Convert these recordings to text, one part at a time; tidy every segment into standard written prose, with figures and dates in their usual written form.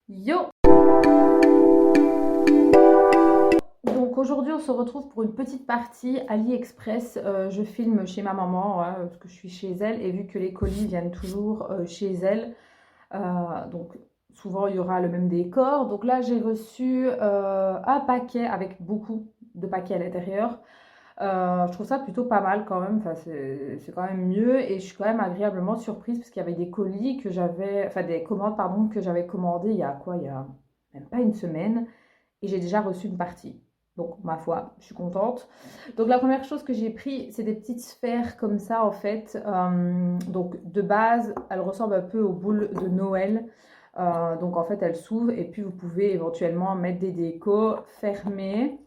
Yo! Donc aujourd'hui on se retrouve pour une petite partie AliExpress. Je filme chez ma maman hein, parce que je suis chez elle et vu que les colis viennent toujours chez elle, donc souvent il y aura le même décor. Donc là j'ai reçu un paquet avec beaucoup de paquets à l'intérieur. Je trouve ça plutôt pas mal quand même, enfin, c'est quand même mieux et je suis quand même agréablement surprise parce qu'il y avait des colis que j'avais, enfin des commandes pardon que j'avais commandées il y a quoi, il y a même pas une semaine et j'ai déjà reçu une partie. Donc ma foi, je suis contente. Donc la première chose que j'ai pris, c'est des petites sphères comme ça en fait. Donc de base, elles ressemblent un peu aux boules de Noël. Donc en fait, elles s'ouvrent et puis vous pouvez éventuellement mettre des décos fermées.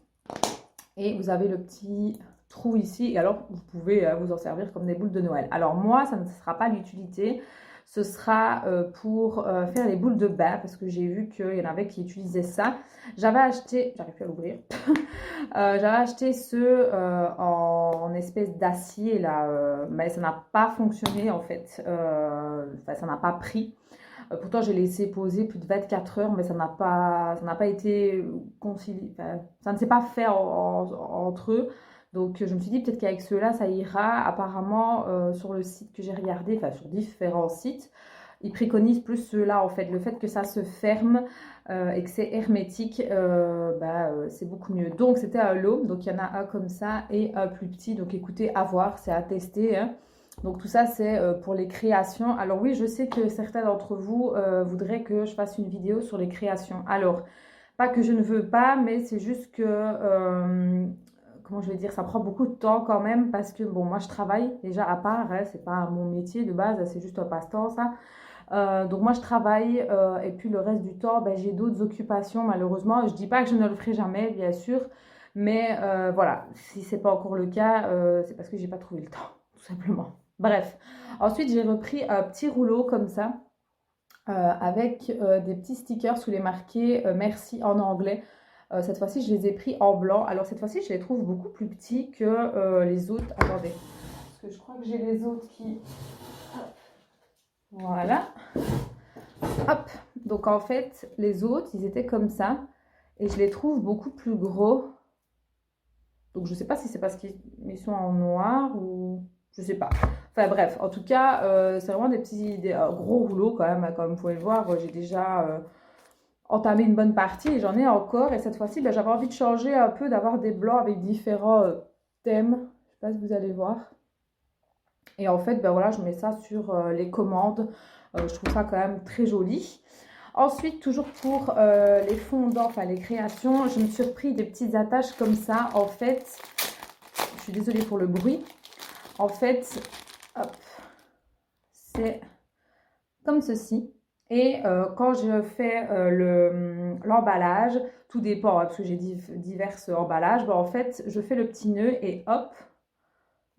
Et vous avez le petit trou ici. Et alors, vous pouvez vous en servir comme des boules de Noël. Alors moi, ça ne sera pas l'utilité. Ce sera pour faire les boules de bain. Parce que j'ai vu qu'il y en avait qui utilisaient ça. J'avais acheté... J'arrive plus à l'ouvrir. J'avais acheté ceux en espèce d'acier là. Mais ça n'a pas fonctionné en fait. Enfin, ça n'a pas pris. Pourtant, j'ai laissé poser plus de 24 heures, mais ça n'a pas été concilié, enfin, ça ne s'est pas fait entre eux. Donc, je me suis dit peut-être qu'avec ceux-là, ça ira. Apparemment, sur le site que j'ai regardé, enfin sur différents sites, ils préconisent plus ceux-là en fait. Le fait que ça se ferme et que c'est hermétique, c'est beaucoup mieux. Donc, c'était un lot. Donc, il y en a un comme ça et un plus petit. Donc, écoutez, à voir, c'est à tester, hein. Donc tout ça, c'est pour les créations. Alors oui, je sais que certains d'entre vous voudraient que je fasse une vidéo sur les créations. Alors, pas que je ne veux pas, mais c'est juste que, comment je vais dire, ça prend beaucoup de temps quand même parce que, bon, moi je travaille déjà à part, hein, c'est pas mon métier de base, c'est juste un passe-temps ça. Donc moi je travaille et puis le reste du temps, ben, j'ai d'autres occupations malheureusement. Je dis pas que je ne le ferai jamais, bien sûr, mais voilà, si c'est pas encore le cas, c'est parce que j'ai pas trouvé le temps, tout simplement. Bref, ensuite j'ai repris un petit rouleau comme ça avec des petits stickers sous les marqués merci en anglais. Cette fois-ci, je les ai pris en blanc. Alors cette fois-ci, je les trouve beaucoup plus petits que les autres. Attendez, parce que je crois que j'ai les autres qui... Voilà. Hop. Donc en fait, les autres, ils étaient comme ça. Et je les trouve beaucoup plus gros. Donc je sais pas si c'est parce qu'ils sont en noir ou... Je sais pas. Enfin bref, en tout cas, c'est vraiment des gros rouleaux quand même. Comme vous pouvez le voir, j'ai déjà entamé une bonne partie et j'en ai encore. Et cette fois-ci, ben, j'avais envie de changer un peu, d'avoir des blancs avec différents thèmes. Je sais pas si vous allez voir. Et en fait, ben voilà, je mets ça sur les commandes. Je trouve ça quand même très joli. Ensuite, toujours pour les fondants, enfin les créations, je me suis repris des petites attaches comme ça. En fait, je suis désolée pour le bruit. En fait, hop, c'est comme ceci. Et quand je fais l'emballage, tout dépend, hein, parce que j'ai divers emballages, ben, en fait, je fais le petit nœud et hop,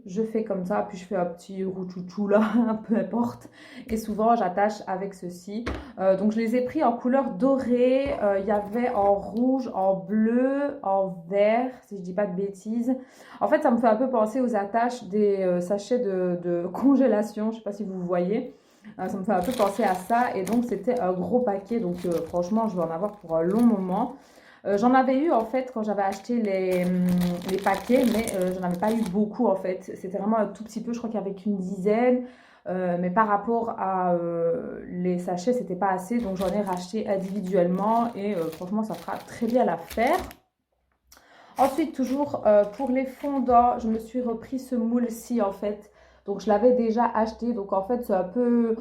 je fais comme ça, puis je fais un petit rouchouchou là, peu importe. Et souvent, j'attache avec ceci. Donc, je les ai pris en couleur dorée. Il y avait en rouge, en bleu, en vert, si je dis pas de bêtises. En fait, ça me fait un peu penser aux attaches des sachets de congélation. Je sais pas si vous voyez. Ça me fait un peu penser à ça. Et donc, c'était un gros paquet. Donc, franchement, je vais en avoir pour un long moment. J'en avais eu en fait quand j'avais acheté les paquets, mais j'en avais pas eu beaucoup en fait. C'était vraiment un tout petit peu, je crois qu'il y avait qu'une dizaine. Mais par rapport à les sachets, c'était pas assez. Donc j'en ai racheté individuellement et franchement, ça fera très bien l'affaire. Ensuite, toujours pour les fondants, je me suis repris ce moule-ci en fait. Donc je l'avais déjà acheté. Donc en fait, c'est un peu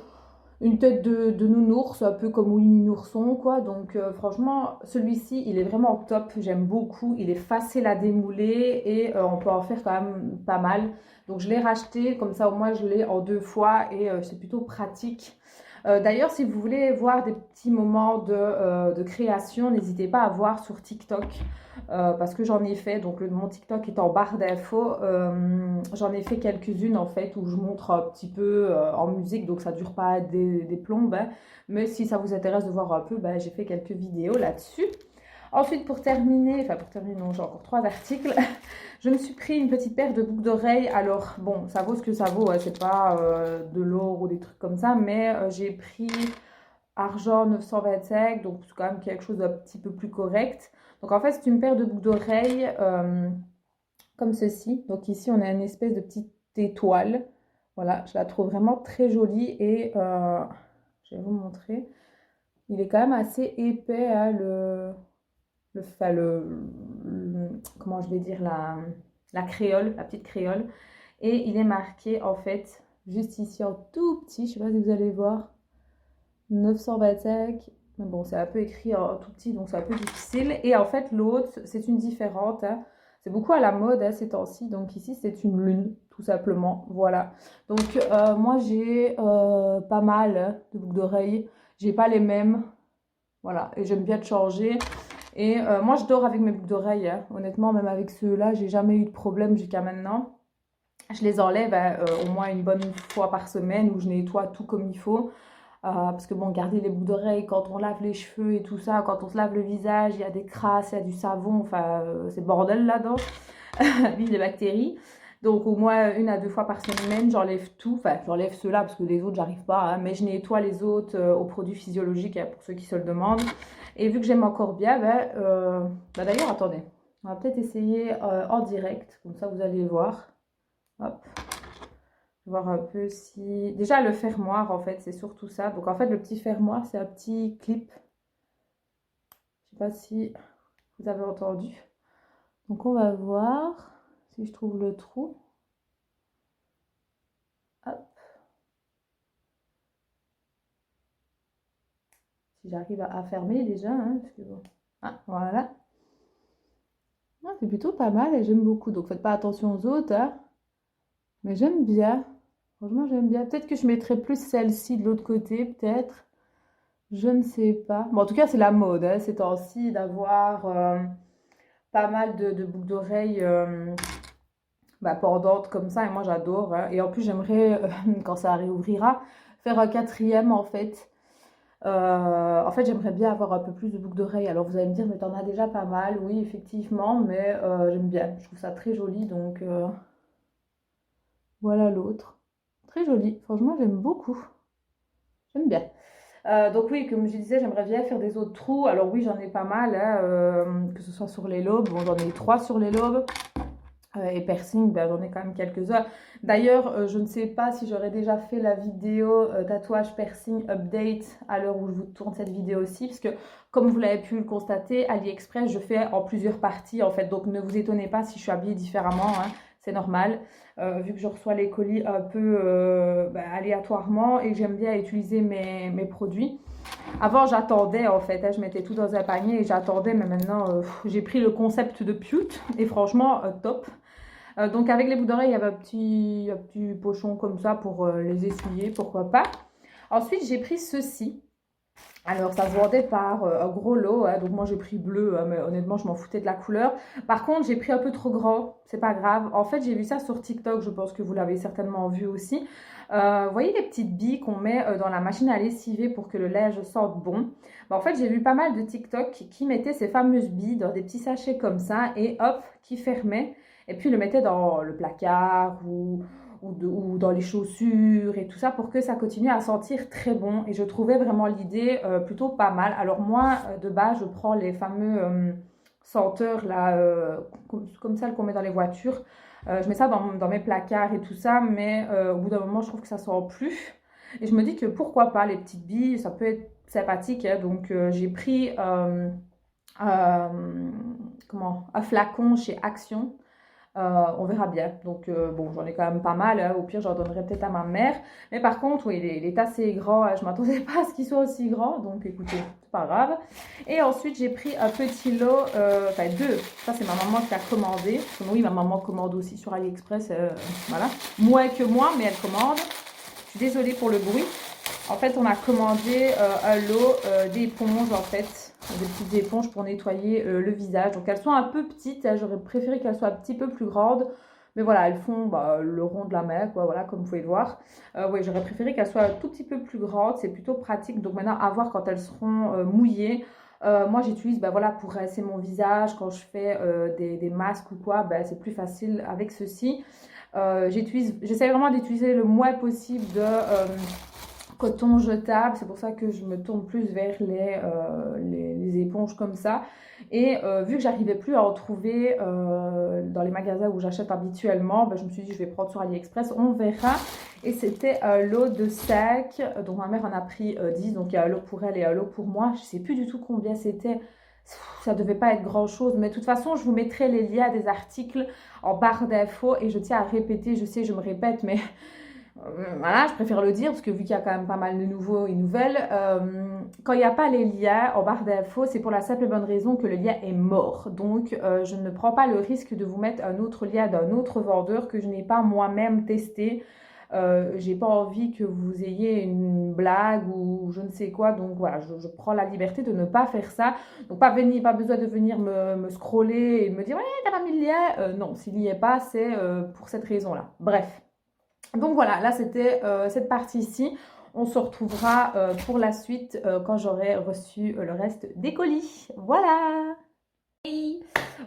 une tête de nounours, un peu comme Winnie l'ourson, quoi. Donc, franchement, celui-ci, il est vraiment top. J'aime beaucoup. Il est facile à démouler et on peut en faire quand même pas mal. Donc, je l'ai racheté. Comme ça, au moins, je l'ai en deux fois et c'est plutôt pratique. D'ailleurs, si vous voulez voir des petits moments de création, n'hésitez pas à voir sur TikTok parce que j'en ai fait. Donc, mon TikTok est en barre d'infos. J'en ai fait quelques-unes en fait où je montre un petit peu en musique, donc ça dure pas des plombes, hein. Mais si ça vous intéresse de voir un peu, ben, j'ai fait quelques vidéos là-dessus. Ensuite, pour terminer, non, j'ai encore trois articles. Je me suis pris une petite paire de boucles d'oreilles. Alors, bon, ça vaut ce que ça vaut, hein, c'est pas de l'or ou des trucs comme ça, mais j'ai pris argent 925, donc c'est quand même quelque chose d'un petit peu plus correct. Donc en fait, c'est une paire de boucles d'oreilles comme ceci. Donc ici, on a une espèce de petite étoile. Voilà, je la trouve vraiment très jolie et je vais vous montrer. Il est quand même assez épais, hein, enfin, comment je vais dire, la créole, la petite créole. Et il est marqué en fait, juste ici en tout petit, je sais pas si vous allez voir, 925. Mais bon, c'est un peu écrit en tout petit, donc c'est un peu difficile. Et en fait, l'autre, c'est une différente, hein. C'est beaucoup à la mode, hein, ces temps-ci. Donc ici, c'est une lune, tout simplement. Voilà. Donc moi, j'ai pas mal, hein, de boucles d'oreilles. J'ai pas les mêmes. Voilà. Et j'aime bien te changer. Et moi, je dors avec mes boucles d'oreilles, hein. Honnêtement, même avec ceux-là, j'ai jamais eu de problème jusqu'à maintenant. Je les enlève au moins une bonne fois par semaine où je nettoie tout comme il faut. Parce que bon, garder les boucles d'oreilles quand on lave les cheveux et tout ça, quand on se lave le visage, il y a des crasses, il y a du savon, enfin, c'est bordel là-dedans. Vive les bactéries. Donc au moins 1 à 2 fois par semaine, j'enlève tout. Enfin, j'enlève ceux-là parce que les autres, j'arrive pas, hein, mais je nettoie les autres aux produits physiologiques, hein, pour ceux qui se le demandent. Et vu que j'aime encore bien, d'ailleurs, attendez, on va peut-être essayer en direct, comme ça vous allez voir. Hop, voir un peu si... Déjà, le fermoir, en fait, c'est surtout ça. Donc, en fait, le petit fermoir, c'est un petit clip. Je sais pas si vous avez entendu. Donc, on va voir si je trouve le trou. Hop. Si j'arrive à fermer déjà, hein, parce que bon... Ah, voilà. Ah, c'est plutôt pas mal et j'aime beaucoup. Donc, faites pas attention aux autres, hein. Mais j'aime bien. Franchement, j'aime bien. Peut-être que je mettrai plus celle-ci de l'autre côté, peut-être. Je ne sais pas. Bon, en tout cas, c'est la mode, hein, ces temps-ci, d'avoir pas mal de boucles d'oreilles pendantes comme ça. Et moi, j'adore, hein. Et en plus, j'aimerais, quand ça réouvrira, faire un quatrième, en fait. En fait, j'aimerais bien avoir un peu plus de boucles d'oreilles. Alors, vous allez me dire, mais t'en as déjà pas mal. Oui, effectivement, mais j'aime bien. Je trouve ça très joli, donc voilà l'autre. Très joli. Franchement, j'aime beaucoup. J'aime bien. Donc oui, comme je disais, j'aimerais bien faire des autres trous. Alors oui, j'en ai pas mal, hein, que ce soit sur les lobes. Bon, j'en ai 3 sur les lobes. Et piercing, j'en ai quand même quelques-uns. D'ailleurs, je ne sais pas si j'aurais déjà fait la vidéo tatouage piercing update à l'heure où je vous tourne cette vidéo aussi. Parce que comme vous l'avez pu le constater, AliExpress, je fais en plusieurs parties en fait. Donc ne vous étonnez pas si je suis habillée différemment, hein, c'est normal. Vu que je reçois les colis un peu aléatoirement et que j'aime bien utiliser mes produits. Avant, j'attendais en fait, hein, je mettais tout dans un panier et j'attendais, mais maintenant, j'ai pris le concept de Pute et franchement, top. Donc avec les boucles d'oreilles, il y avait un petit pochon comme ça pour les essuyer, pourquoi pas. Ensuite, j'ai pris ceci. Alors, ça se vendait par un gros lot, hein, donc moi j'ai pris bleu, hein, mais honnêtement, je m'en foutais de la couleur. Par contre, j'ai pris un peu trop grand, c'est pas grave. En fait, j'ai vu ça sur TikTok, je pense que vous l'avez certainement vu aussi. Vous voyez les petites billes qu'on met dans la machine à lessiver pour que le linge sorte bon. En fait, j'ai vu pas mal de TikTok qui mettaient ces fameuses billes dans des petits sachets comme ça et hop, qui fermaient. Et puis, le mettaient dans le placard ou dans les chaussures et tout ça pour que ça continue à sentir très bon. Et je trouvais vraiment l'idée plutôt pas mal. Alors moi, de base, je prends les fameux senteurs là, comme celles qu'on met dans les voitures. Je mets ça dans mes placards et tout ça, mais au bout d'un moment, je trouve que ça sent plus. Et je me dis que pourquoi pas les petites billes, ça peut être sympathique, hein. Donc j'ai pris un flacon chez Action. On verra bien. Donc, bon, j'en ai quand même pas mal, hein. Au pire, j'en donnerai peut-être à ma mère. Mais par contre, oui, il est assez grand, hein. Je ne m'attendais pas à ce qu'il soit aussi grand. Donc, écoutez, c'est pas grave. Et ensuite, j'ai pris un petit lot, enfin deux. Ça, c'est ma maman qui a commandé. Parce que oui, ma maman commande aussi sur AliExpress. Voilà. Moins que moi, mais elle commande. Je suis désolée pour le bruit. En fait, on a commandé un lot d'éponges, en fait, des petites éponges pour nettoyer le visage. Donc, elles sont un peu petites, hein. J'aurais préféré qu'elles soient un petit peu plus grandes. Mais voilà, elles font le rond de la main, quoi, voilà, comme vous pouvez le voir. Oui, j'aurais préféré qu'elles soient un tout petit peu plus grandes. C'est plutôt pratique. Donc, maintenant, à voir quand elles seront mouillées. Moi, j'utilise voilà, pour rincer mon visage. Quand je fais des masques ou quoi, c'est plus facile avec ceci. J'essaie vraiment d'utiliser le moins possible de coton jetable. C'est pour ça que je me tourne plus vers les éponges comme ça. Et vu que j'arrivais plus à en trouver dans les magasins où j'achète habituellement, ben, je me suis dit je vais prendre sur AliExpress, on verra. Et c'était un lot de 5, donc ma mère en a pris 10, donc il y a un lot pour elle et un lot pour moi. Je sais plus du tout combien c'était, ça devait pas être grand chose, mais de toute façon je vous mettrai les liens des articles en barre d'infos. Et je tiens à répéter, je sais je me répète, mais voilà, je préfère le dire parce que vu qu'il y a quand même pas mal de nouveaux et nouvelles, quand il n'y a pas les liens en barre d'infos, c'est pour la simple et bonne raison que le lien est mort. Donc, je ne prends pas le risque de vous mettre un autre lien d'un autre vendeur que je n'ai pas moi-même testé. J'ai pas envie que vous ayez une blague ou je ne sais quoi. Donc voilà, je prends la liberté de ne pas faire ça. Donc pas besoin de venir me scroller et me dire ouais, t'as pas mis le lien. Non, s'il n'y est pas, c'est pour cette raison-là. Bref. Donc voilà, là c'était cette partie-ci. On se retrouvera pour la suite quand j'aurai reçu le reste des colis. Voilà! Et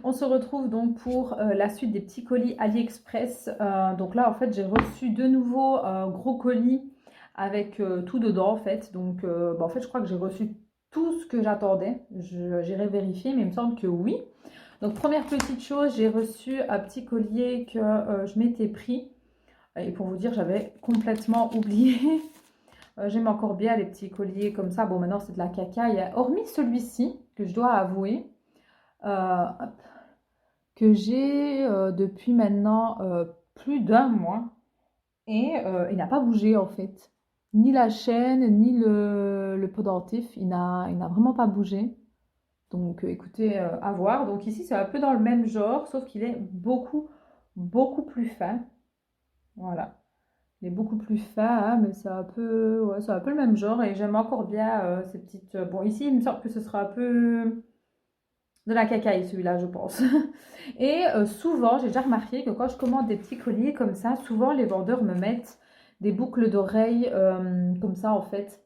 on se retrouve donc pour la suite des petits colis AliExpress. Donc là en fait j'ai reçu de nouveau gros colis avec tout dedans en fait. Donc en fait je crois que j'ai reçu tout ce que j'attendais. J'irai vérifier mais il me semble que oui. Donc première petite chose, j'ai reçu un petit collier que je m'étais pris. Et pour vous dire, j'avais complètement oublié. J'aime encore bien les petits colliers comme ça. Bon, maintenant, c'est de la cacaille. Hormis celui-ci, que je dois avouer, que j'ai depuis maintenant plus d'un mois. Et il n'a pas bougé, en fait. Ni la chaîne, ni le pendentif. Il n'a vraiment pas bougé. Donc, écoutez, à voir. Donc ici, c'est un peu dans le même genre, sauf qu'il est beaucoup, beaucoup plus fin. Voilà. Il est beaucoup plus fin, hein, mais c'est un peu, ouais, c'est un peu le même genre et j'aime encore bien ces petites. Bon, ici, il me semble que ce sera un peu de la cacaille, celui-là, je pense. Et souvent, j'ai déjà remarqué que quand je commande des petits colliers comme ça, souvent les vendeurs me mettent des boucles d'oreilles comme ça, en fait,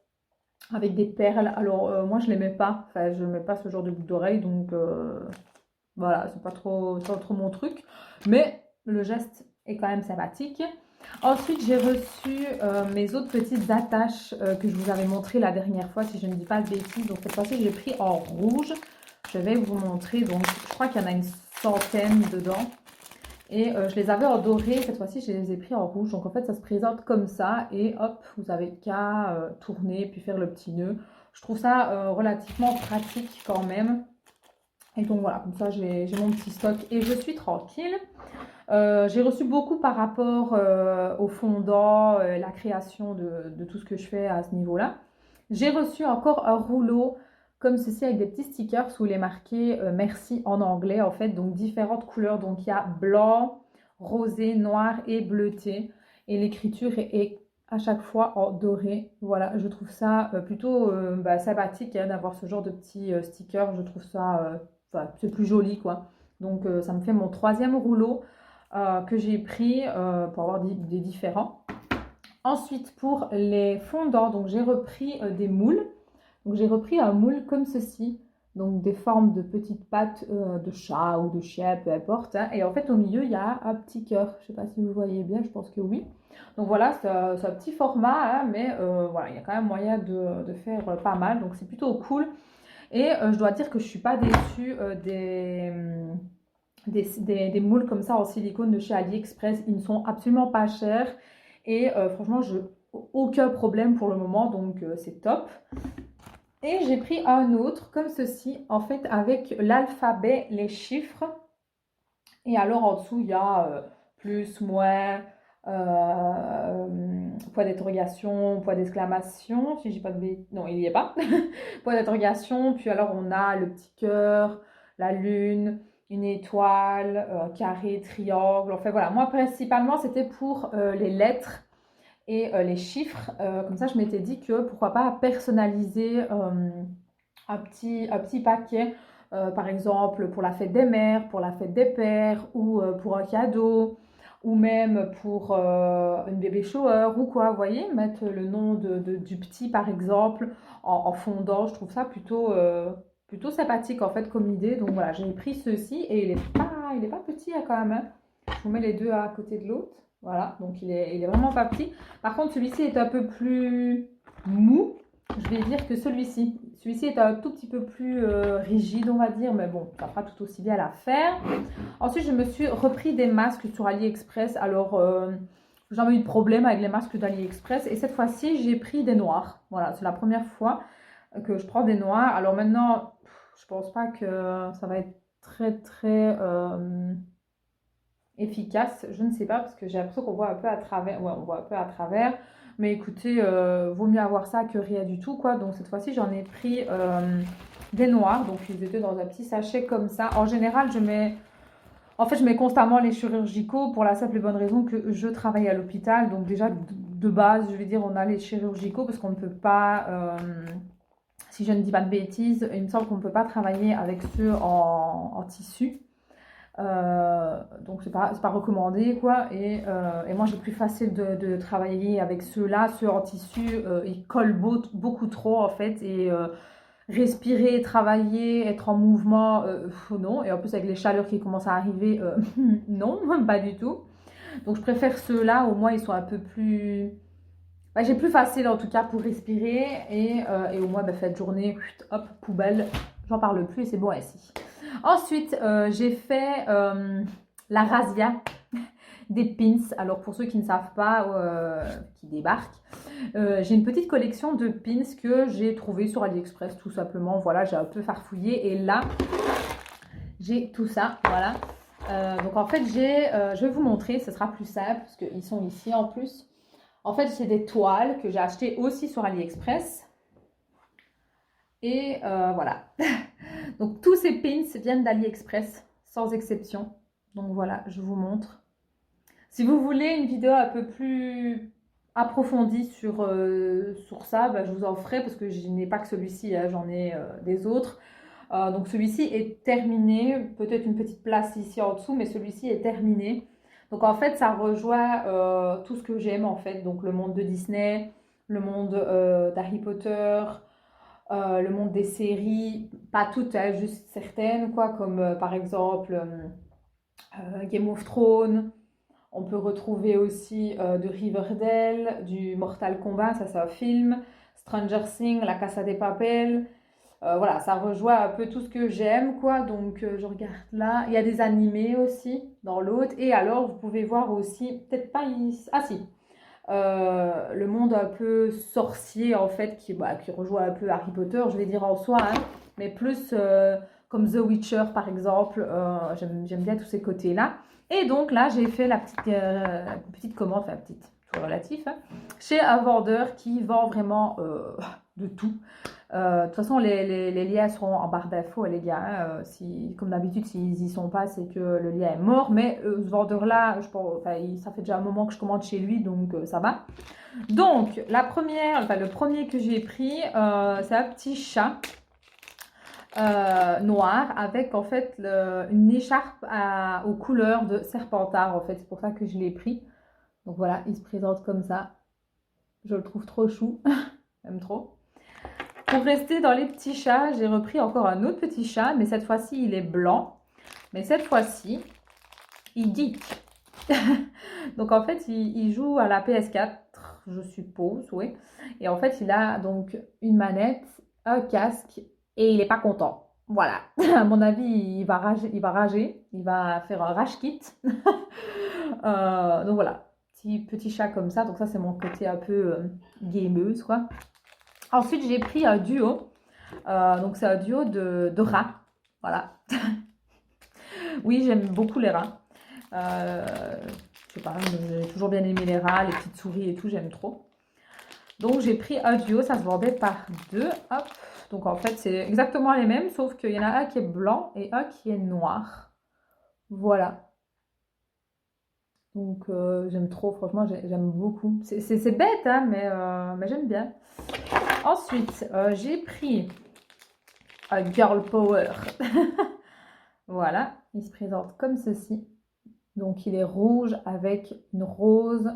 avec des perles. Alors, moi, je les mets pas. Enfin, je mets pas ce genre de boucles d'oreilles, donc voilà, c'est pas trop mon truc. Mais le geste est quand même sympathique. Ensuite, j'ai reçu mes autres petites attaches que je vous avais montrées la dernière fois, si je ne dis pas de bêtises. Donc, cette fois-ci, j'ai pris en rouge. Je vais vous montrer. Donc, je crois qu'il y en a une centaine dedans. Et je les avais en doré. Cette fois-ci, je les ai pris en rouge. Donc, en fait, ça se présente comme ça. Et hop, vous avez qu'à tourner puis faire le petit nœud. Je trouve ça relativement pratique quand même. Et donc, voilà, comme ça, j'ai mon petit stock et je suis tranquille. J'ai reçu beaucoup par rapport au fondant, la création de tout ce que je fais à ce niveau-là. J'ai reçu encore un rouleau comme ceci avec des petits stickers où il est marqué merci en anglais en fait, donc différentes couleurs. Donc il y a blanc, rosé, noir et bleuté. Et l'écriture est à chaque fois en doré. Voilà, je trouve ça plutôt sympathique hein, d'avoir ce genre de petits stickers. Je trouve ça, c'est plus joli quoi. Donc ça me fait mon troisième rouleau que j'ai pris pour avoir des différents. Ensuite, pour les fondants, donc j'ai repris des moules. Donc j'ai repris un moule comme ceci, donc des formes de petites pattes de chat ou de chien, peu importe. Hein. Et en fait, au milieu, il y a un petit cœur. Je ne sais pas si vous voyez bien, je pense que oui. Donc voilà, c'est un petit format, hein, mais voilà, il y a quand même moyen de faire pas mal. Donc c'est plutôt cool. Et je dois dire que je ne suis pas déçue des moules comme ça en silicone de chez AliExpress. Ils ne sont absolument pas chers. Et franchement, je n'ai aucun problème pour le moment, donc c'est top. Et j'ai pris un autre comme ceci, en fait, avec l'alphabet, les chiffres. Et alors en dessous, il y a plus, moins, point d'interrogation, point d'exclamation. Si j'ai pas de bêtises, non, il n'y est pas. Point d'interrogation. Puis alors on a le petit cœur, la lune, une étoile, carré, triangle. Enfin voilà, moi principalement c'était pour les lettres et les chiffres. Comme ça, je m'étais dit que pourquoi pas personnaliser un petit paquet, par exemple pour la fête des mères, pour la fête des pères, ou pour un cadeau, ou même pour une bébé shower, ou quoi, vous voyez, mettre le nom du petit par exemple en fondant, je trouve ça plutôt sympathique en fait comme idée. Donc voilà, j'ai pris ceci et il est pas petit hein, quand même. Hein. Je vous mets les deux à côté de l'autre. Voilà, donc il est vraiment pas petit. Par contre, celui-ci est un peu plus mou. Je vais dire que celui-ci. Celui-ci est un tout petit peu plus rigide, on va dire, mais bon, ça fera tout aussi bien l'affaire. Ensuite, je me suis repris des masques sur AliExpress. Alors, j'ai jamais eu de problème avec les masques d'AliExpress. Et cette fois-ci, j'ai pris des noirs. Voilà, c'est la première fois que je prends des noirs. Alors maintenant, je pense pas que ça va être très, très efficace. Je ne sais pas, parce que j'ai l'impression qu'on voit un peu à travers. Ouais, on voit un peu à travers. Mais écoutez, vaut mieux avoir ça que rien du tout, quoi. Donc cette fois-ci, j'en ai pris des noirs. Donc ils étaient dans un petit sachet comme ça. En général, en fait, je mets constamment les chirurgicaux pour la simple et bonne raison que je travaille à l'hôpital. Donc déjà, de base, je vais dire, on a les chirurgicaux parce qu'on ne peut pas, si je ne dis pas de bêtises, il me semble qu'on ne peut pas travailler avec ceux en tissu. Donc c'est pas recommandé, quoi. Et moi, j'ai plus facile de travailler avec ceux-là. Ceux en tissu, ils collent beaucoup trop, en fait. Et respirer, travailler, être en mouvement, non. Et en plus, avec les chaleurs qui commencent à arriver, non, pas du tout. Donc, je préfère ceux-là. Au moins, ils sont un peu plus... Bah, j'ai plus facile, en tout cas, pour respirer. Et au moins, bah, faites journée, hop, poubelle. J'en parle plus et c'est bon ainsi. Ensuite, j'ai fait la razzia des pins. Alors, pour ceux qui ne savent pas, qui débarquent, j'ai une petite collection de pins que j'ai trouvé sur AliExpress tout simplement. Voilà, j'ai un peu farfouillé et là, j'ai tout ça. Voilà. Donc en fait, je vais vous montrer, ce sera plus simple parce qu'ils sont ici en plus. En fait, c'est des toiles que j'ai achetées aussi sur AliExpress. Et voilà. Donc tous ces pins viennent d'AliExpress, sans exception. Donc voilà, je vous montre. Si vous voulez une vidéo un peu plus approfondie sur ça, bah, je vous en ferai parce que je n'ai pas que celui-ci, hein, j'en ai des autres. Donc celui-ci est terminé, peut-être une petite place ici en dessous, mais celui-ci est terminé. Donc en fait, ça rejoint tout ce que j'aime en fait. Donc le monde de Disney, le monde d'Harry Potter, le monde des séries, pas toutes, hein, juste certaines, quoi, comme par exemple Game of Thrones. On peut retrouver aussi de Riverdale, du Mortal Kombat, ça c'est un film, Stranger Things, La Casa de Papel. Voilà, ça rejoint un peu tout ce que j'aime, quoi. Donc je regarde là. Il y a des animés aussi dans l'autre. Et alors, vous pouvez voir aussi, peut-être pas ici. Ah si, le monde un peu sorcier en fait, qui rejoint un peu Harry Potter, je vais dire en soi, hein, mais plus comme The Witcher par exemple. J'aime bien tous ces côtés-là. Et donc là, j'ai fait la petite commande, enfin petite, tout relatif, hein, chez un vendeur qui vend vraiment de tout. De toute façon, les liens seront en barre d'infos, les gars, hein. Si, comme d'habitude, s'ils n'y sont pas, c'est que le lien est mort. Mais ce vendeur-là, ça fait déjà un moment que je commande chez lui, donc ça va. Donc, le premier que j'ai pris, c'est un petit chat noir avec en fait une écharpe aux couleurs de Serpentard. En fait, c'est pour ça que je l'ai pris. Donc voilà, il se présente comme ça. Je le trouve trop chou, j'aime trop. Pour rester dans les petits chats, j'ai repris encore un autre petit chat, mais cette fois-ci, il est blanc. Mais cette fois-ci, il geek. Donc en fait, il joue à la PS4, je suppose, oui. Et en fait, il a donc une manette, un casque, et il n'est pas content. Voilà. À mon avis, il va rager, il va faire un rage kit. Donc voilà, petit chat comme ça. Donc ça, c'est mon côté un peu gameuse, quoi. Ensuite, j'ai pris un duo. Donc, c'est un duo de rats. Voilà. Oui, j'aime beaucoup les rats. Je sais pas, j'ai toujours bien aimé les rats, les petites souris et tout, j'aime trop. Donc, j'ai pris un duo. Ça se vendait par deux. Hop. Donc, en fait, c'est exactement les mêmes, sauf qu'il y en a un qui est blanc et un qui est noir. Voilà. Donc, j'aime trop. Franchement, j'aime beaucoup. C'est bête, hein, mais j'aime bien. Ensuite, j'ai pris un Girl Power. Voilà, il se présente comme ceci. Donc, il est rouge avec une rose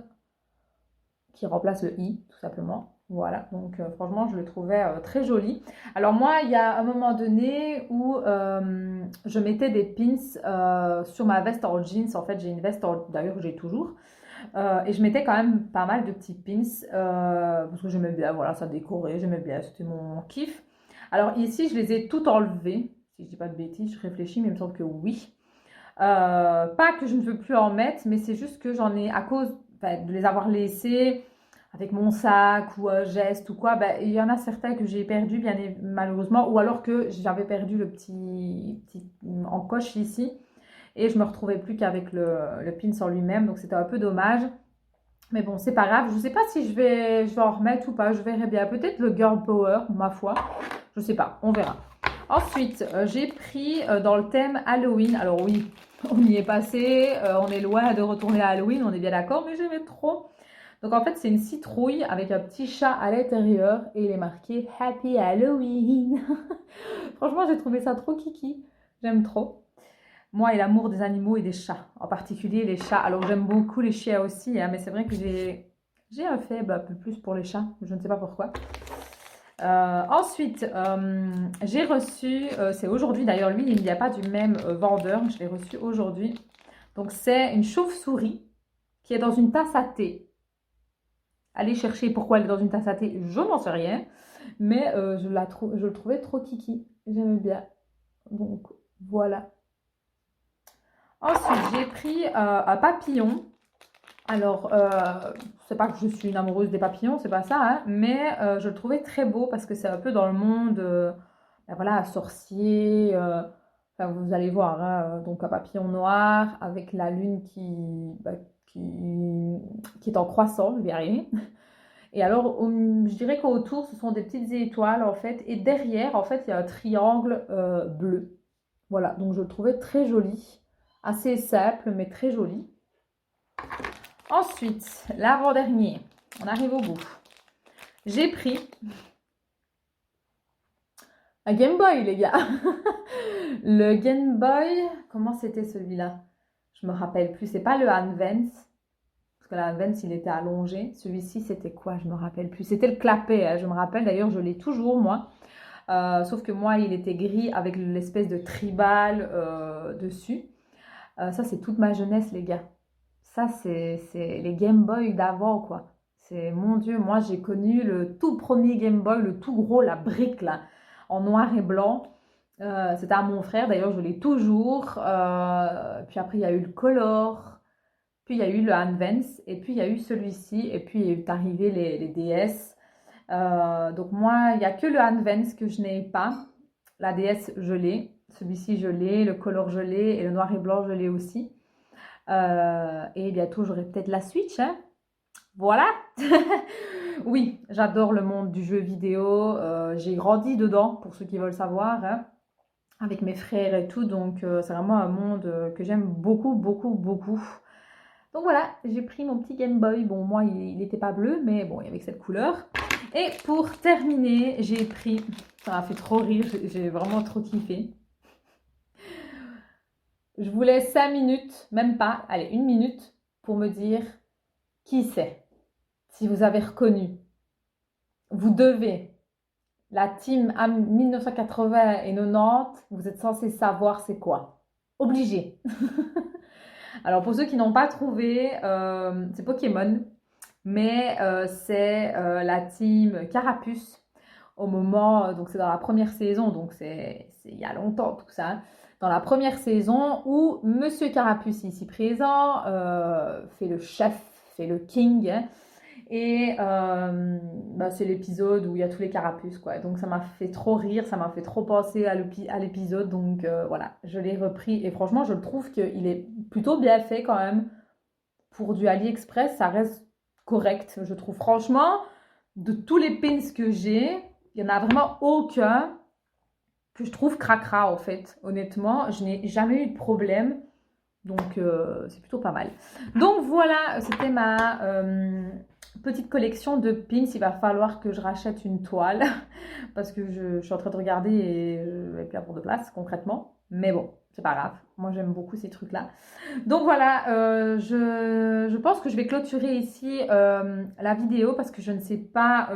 qui remplace le i, tout simplement. Voilà, donc franchement, je le trouvais très joli. Alors moi, il y a un moment donné où je mettais des pins sur ma veste en jeans. En fait, j'ai une veste, d'ailleurs, j'ai toujours. Et je mettais quand même pas mal de petits pins parce que j'aimais bien, voilà, ça décorait, j'aimais bien, c'était mon kiff. Alors ici, je les ai tout enlevés. Si je dis pas de bêtises, je réfléchis, mais il me semble que oui. Pas que je ne veux plus en mettre, mais c'est juste que j'en ai, à cause de les avoir laissés avec mon sac ou un geste ou quoi, il y en a certains que j'ai perdu malheureusement, ou alors que j'avais perdu le petit encoche ici et je me retrouvais plus qu'avec le pin en lui-même, donc c'était un peu dommage. Mais bon, c'est pas grave. Je sais pas si je vais en remettre ou pas. Je verrai bien. Peut-être le Girl Power, ma foi. Je sais pas. On verra. Ensuite, j'ai pris dans le thème Halloween. Alors oui, on y est passé. On est loin de retourner à Halloween. On est bien d'accord, mais j'aimais trop. Donc en fait, c'est une citrouille avec un petit chat à l'intérieur. Et il est marqué Happy Halloween. Franchement, j'ai trouvé ça trop kiki. J'aime trop. Moi et l'amour des animaux et des chats, en particulier les chats. Alors j'aime beaucoup les chiens aussi, hein, mais c'est vrai que j'ai un faible un peu plus pour les chats, je ne sais pas pourquoi. Ensuite, j'ai reçu, c'est aujourd'hui d'ailleurs, lui il n'y a pas du même vendeur, je l'ai reçu aujourd'hui. Donc c'est une chauve-souris qui est dans une tasse à thé. Allez chercher pourquoi elle est dans une tasse à thé, je n'en sais rien, mais je le trouvais trop kiki, j'aimais bien. Donc voilà. Ensuite, j'ai pris un papillon. Alors, c'est pas que je suis une amoureuse des papillons, c'est pas ça, hein, mais je le trouvais très beau parce que c'est un peu dans le monde, voilà, sorcier. Enfin, vous allez voir, hein, donc un papillon noir avec la lune qui est en croissant, je vais y arriver. Et alors, je dirais qu'autour, ce sont des petites étoiles en fait, et derrière, en fait, il y a un triangle bleu. Voilà, donc je le trouvais très joli. Assez simple, mais très joli. Ensuite, l'avant-dernier. On arrive au bout. J'ai pris un Game Boy, les gars. Le Game Boy, comment c'était celui-là? Je me rappelle plus. C'est pas le Advance. Parce que l'Advance, il était allongé. Celui-ci, c'était quoi? Je me rappelle plus. C'était le clapet, hein. Je me rappelle, d'ailleurs, je l'ai toujours, moi. Sauf que moi, il était gris avec l'espèce de tribal dessus. Ça, c'est toute ma jeunesse, les gars. Ça, c'est les Game Boy d'avant, quoi. C'est, mon Dieu, moi, j'ai connu le tout premier Game Boy, le tout gros, la brique, là, en noir et blanc. C'était à mon frère, d'ailleurs, je l'ai toujours. Puis après, il y a eu le Color. Puis il y a eu le Advance. Et puis, il y a eu celui-ci. Et puis, il est arrivé les DS. Donc, moi, il n'y a que le Advance que je n'ai pas. La DS, je l'ai. Celui-ci, je l'ai. Le Color, je l'ai. Et le noir et blanc, je l'ai aussi. Et bientôt, j'aurai peut-être la Switch, hein. Voilà. Oui, j'adore le monde du jeu vidéo. J'ai grandi dedans, pour ceux qui veulent savoir, hein, avec mes frères et tout. Donc, c'est vraiment un monde que j'aime beaucoup, beaucoup, beaucoup. Donc voilà, j'ai pris mon petit Game Boy. Bon, moi, il n'était pas bleu, mais bon, il y avait cette couleur. Et pour terminer, j'ai pris... Ça m'a fait trop rire, j'ai vraiment trop kiffé. Je vous laisse 5 minutes, même pas, allez, 1 minute, pour me dire qui c'est. Si vous avez reconnu, vous devez. La team 1980 et 90, vous êtes censé savoir c'est quoi. Obligé. Alors pour ceux qui n'ont pas trouvé, c'est Pokémon, mais c'est la team Carapuce au moment, donc c'est dans la première saison, donc c'est il y a longtemps tout ça, hein. Dans la première saison où Monsieur Carapuce ici présent fait le chef, fait le king, hein. Et c'est l'épisode où il y a tous les carapuces, quoi. Donc ça m'a fait trop rire, ça m'a fait trop penser à l'épisode. Donc voilà, je l'ai repris. Et franchement, je trouve qu'il est plutôt bien fait quand même. Pour du AliExpress, ça reste correct, je trouve. Franchement, de tous les pins que j'ai, il n'y en a vraiment aucun que je trouve cracra, en fait. Honnêtement, je n'ai jamais eu de problème. Donc, c'est plutôt pas mal. Donc, voilà, c'était ma petite collection de pins. Il va falloir que je rachète une toile parce que je suis en train de regarder et je vais plus avoir de place, concrètement. Mais bon, c'est pas grave. Moi, j'aime beaucoup ces trucs-là. Donc, voilà, je pense que je vais clôturer ici la vidéo parce que je ne sais pas,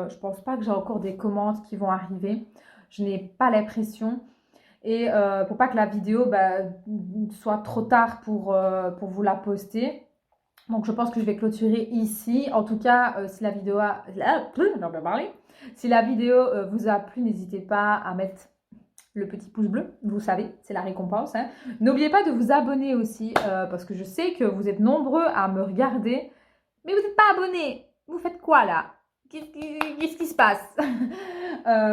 je pense pas que j'ai encore des commandes qui vont arriver. Je n'ai pas l'impression. Et pour pas que la vidéo soit trop tard pour vous la poster, Donc je pense que je vais clôturer ici. En tout cas, si la vidéo si la vidéo vous a plu, n'hésitez pas à mettre le petit pouce bleu, vous savez, c'est la récompense. Hein. N'oubliez pas de vous abonner aussi, parce que je sais que vous êtes nombreux à me regarder, mais vous n'êtes pas abonnés. Vous faites quoi là? Qu'est-ce qui se passe?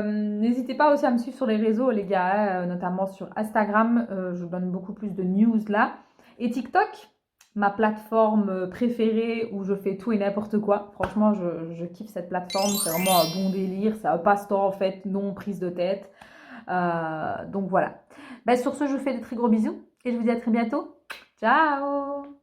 N'hésitez pas aussi à me suivre sur les réseaux, les gars, notamment sur Instagram. Je donne beaucoup plus de news là. Et TikTok, ma plateforme préférée où je fais tout et n'importe quoi. Franchement, je kiffe cette plateforme. C'est vraiment un bon délire. C'est un passe-temps en fait, non prise de tête. Donc voilà. Ben, sur ce, je vous fais de très gros bisous et je vous dis à très bientôt. Ciao!